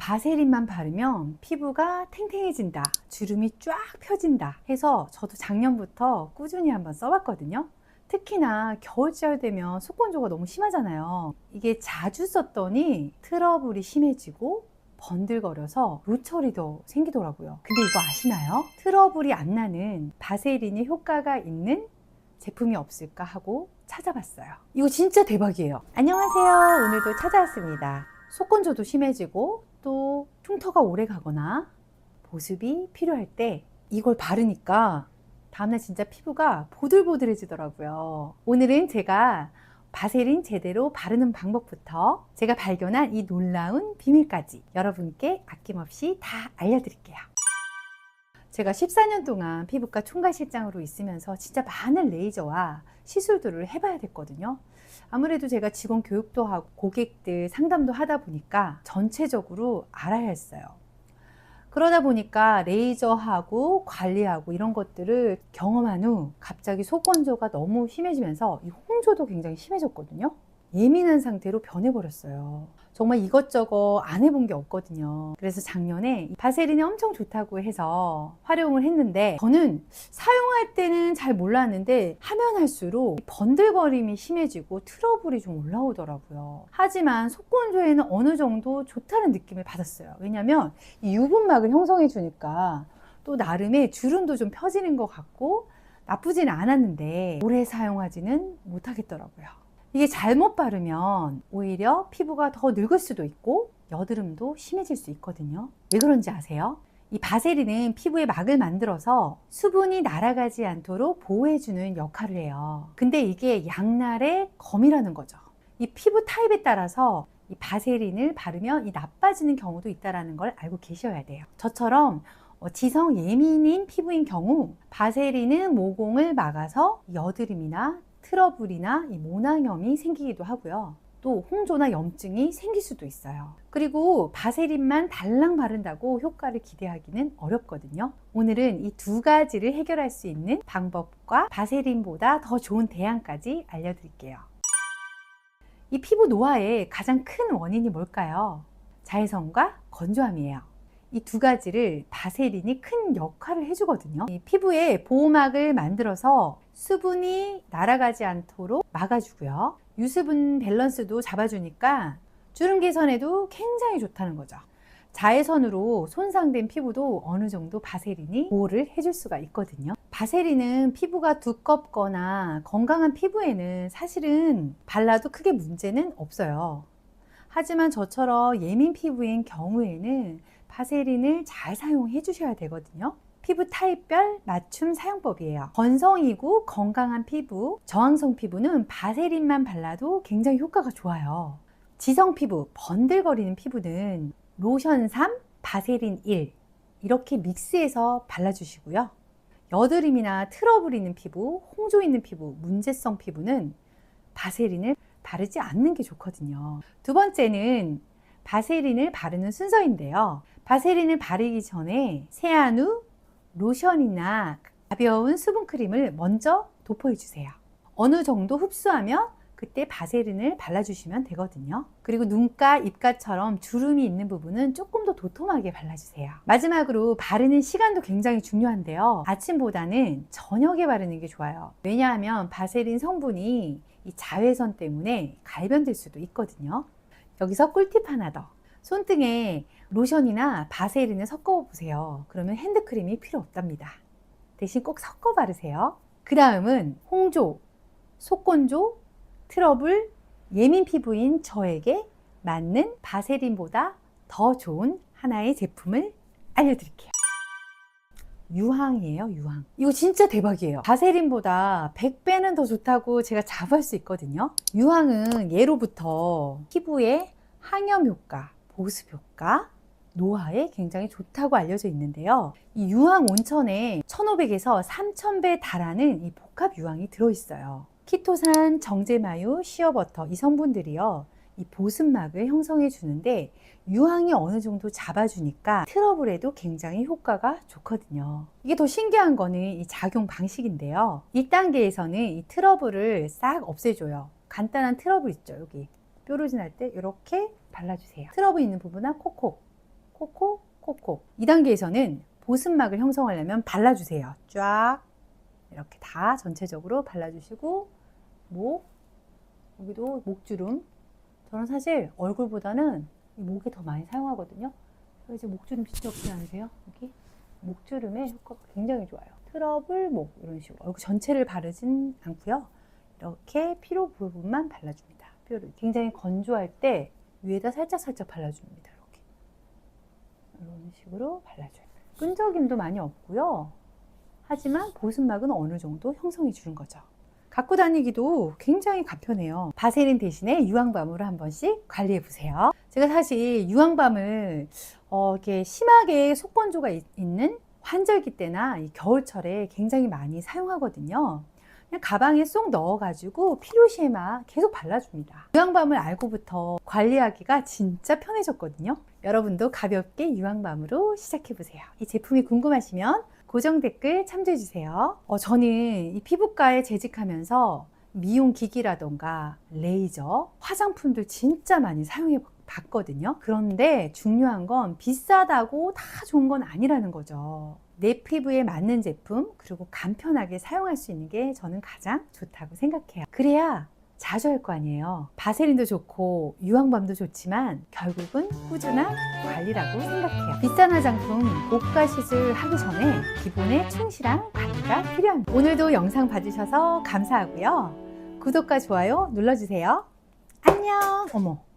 바세린만 바르면 피부가 탱탱해진다, 주름이 쫙 펴진다 해서 저도 작년부터 꾸준히 한번 써봤거든요. 특히나 겨울철 되면 속건조가 너무 심하잖아요. 이게 자주 썼더니 트러블이 심해지고 번들거려서 로철이 더 생기더라고요. 근데 이거 아시나요? 트러블이 안 나는 바세린이 효과가 있는 제품이 없을까 하고 찾아봤어요. 이거 진짜 대박이에요. 안녕하세요. 오늘도 찾아왔습니다. 속건조도 심해지고 또 흉터가 오래 가거나 보습이 필요할 때 이걸 바르니까 다음날 진짜 피부가 보들보들해지더라고요. 오늘은 제가 바세린 제대로 바르는 방법부터 제가 발견한 이 놀라운 비밀까지 여러분께 아낌없이 다 알려드릴게요. 제가 14년 동안 피부과 총괄실장으로 있으면서 진짜 많은 레이저와 시술들을 해봐야 됐거든요. 아무래도 제가 직원 교육도 하고 고객들 상담도 하다 보니까 전체적으로 알아야 했어요. 그러다 보니까 레이저하고 관리하고 이런 것들을 경험한 후 갑자기 속건조가 너무 심해지면서 이 홍조도 굉장히 심해졌거든요. 예민한 상태로 변해버렸어요. 정말 이것저것 안 해본 게 없거든요. 그래서 작년에 바세린이 엄청 좋다고 해서 활용을 했는데 저는 사용할 때는 잘 몰랐는데 하면 할수록 번들거림이 심해지고 트러블이 좀 올라오더라고요. 하지만 속건조에는 어느 정도 좋다는 느낌을 받았어요. 왜냐면 이 유분막을 형성해 주니까 또 나름의 주름도 좀 펴지는 것 같고 나쁘지는 않았는데 오래 사용하지는 못하겠더라고요. 이게 잘못 바르면 오히려 피부가 더 늙을 수도 있고 여드름도 심해질 수 있거든요. 왜 그런지 아세요? 이 바세린은 피부에 막을 만들어서 수분이 날아가지 않도록 보호해주는 역할을 해요. 근데 이게 양날의 검이라는 거죠. 이 피부 타입에 따라서 이 바세린을 바르면 이 나빠지는 경우도 있다는 걸 알고 계셔야 돼요. 저처럼 지성 예민인 피부인 경우 바세린은 모공을 막아서 여드름이나 트러블이나 이 모낭염이 생기기도 하고요. 또 홍조나 염증이 생길 수도 있어요. 그리고 바세린만 달랑 바른다고 효과를 기대하기는 어렵거든요. 오늘은 이 두 가지를 해결할 수 있는 방법과 바세린보다 더 좋은 대안까지 알려드릴게요. 이 피부 노화의 가장 큰 원인이 뭘까요? 자외선과 건조함이에요. 이 두 가지를 바세린이 큰 역할을 해주거든요. 이 피부에 보호막을 만들어서 수분이 날아가지 않도록 막아주고요. 유수분 밸런스도 잡아주니까 주름 개선에도 굉장히 좋다는 거죠. 자외선으로 손상된 피부도 어느 정도 바세린이 보호를 해줄 수가 있거든요. 바세린은 피부가 두껍거나 건강한 피부에는 사실은 발라도 크게 문제는 없어요. 하지만 저처럼 예민 피부인 경우에는 바세린을 잘 사용해 주셔야 되거든요. 피부 타입별 맞춤 사용법이에요. 건성이고 건강한 피부, 저항성 피부는 바세린만 발라도 굉장히 효과가 좋아요. 지성 피부, 번들거리는 피부는 로션 3, 바세린 1 이렇게 믹스해서 발라주시고요. 여드름이나 트러블 있는 피부, 홍조 있는 피부, 문제성 피부는 바세린을 바르지 않는 게 좋거든요. 두 번째는 바세린을 바르는 순서인데요. 바세린을 바르기 전에 세안 후 로션이나 가벼운 수분크림을 먼저 도포해 주세요. 어느 정도 흡수하면 그때 바세린을 발라주시면 되거든요. 그리고 눈가, 입가처럼 주름이 있는 부분은 조금 더 도톰하게 발라주세요. 마지막으로 바르는 시간도 굉장히 중요한데요. 아침보다는 저녁에 바르는 게 좋아요. 왜냐하면 바세린 성분이 이 자외선 때문에 갈변될 수도 있거든요. 여기서 꿀팁 하나 더. 손등에 로션이나 바세린을 섞어 보세요. 그러면 핸드크림이 필요 없답니다. 대신 꼭 섞어 바르세요. 그 다음은 홍조, 속건조, 트러블, 예민 피부인 저에게 맞는 바세린보다 더 좋은 하나의 제품을 알려드릴게요. 유황이에요, 유황. 이거 진짜 대박이에요. 바세린보다 100배는 더 좋다고 제가 자부할 수 있거든요. 유황은 예로부터 피부에 항염 효과, 보습 효과, 노화에 굉장히 좋다고 알려져 있는데요. 이 유황 온천에 1500에서 3000배 달하는 이 복합 유황이 들어있어요. 키토산, 정제마유, 시어버터 이 성분들이요. 이 보습막을 형성해 주는데 유황이 어느 정도 잡아주니까 트러블에도 굉장히 효과가 좋거든요. 이게 더 신기한 거는 이 작용 방식인데요. 1단계에서는 이 트러블을 싹 없애줘요. 간단한 트러블 있죠, 여기 뾰루지 날 때 이렇게 발라주세요. 트러블 있는 부분은 콕콕, 콕콕. 2단계에서는 보습막을 형성하려면 발라주세요. 쫙 이렇게 다 전체적으로 발라주시고, 목, 여기도 목주름. 저는 사실 얼굴보다는 이 목에 더 많이 사용하거든요. 그래서 이제 목주름 진짜 없지 않으세요? 여기 목주름에 효과가 굉장히 좋아요. 트러블 목 이런 식으로 얼굴 전체를 바르진 않고요. 이렇게 피로 부분만 발라줍니다. 뼈를 굉장히 건조할 때 위에다 살짝 발라줍니다. 이렇게 이런 식으로 발라줘요. 끈적임도 많이 없고요. 하지만 보습막은 어느 정도 형성해 주는 거죠. 갖고 다니기도 굉장히 간편해요. 바세린 대신에 유황밤으로 한 번씩 관리해 보세요. 제가 사실 유황밤을 이렇게 심하게 속건조가 있는 환절기 때나 이 겨울철에 굉장히 많이 사용하거든요. 그냥 가방에 쏙 넣어가지고 필요시에만 계속 발라줍니다. 유황밤을 알고부터 관리하기가 진짜 편해졌거든요. 여러분도 가볍게 유황밤으로 시작해보세요. 이 제품이 궁금하시면 고정 댓글 참조해주세요. 저는 이 피부과에 재직하면서 미용기기라던가 레이저, 화장품들 진짜 많이 사용해 봤거든요. 그런데 중요한 건 비싸다고 다 좋은 건 아니라는 거죠. 내 피부에 맞는 제품, 그리고 간편하게 사용할 수 있는 게 저는 가장 좋다고 생각해요. 그래야 자주 할 거 아니에요. 바세린도 좋고 유황밤도 좋지만 결국은 꾸준한 관리라고 생각해요. 비싼 화장품 고가 시술하기 전에 기본에 충실한 관리가 필요합니다. 오늘도 영상 봐주셔서 감사하고요. 구독과 좋아요 눌러주세요. 안녕. 어머.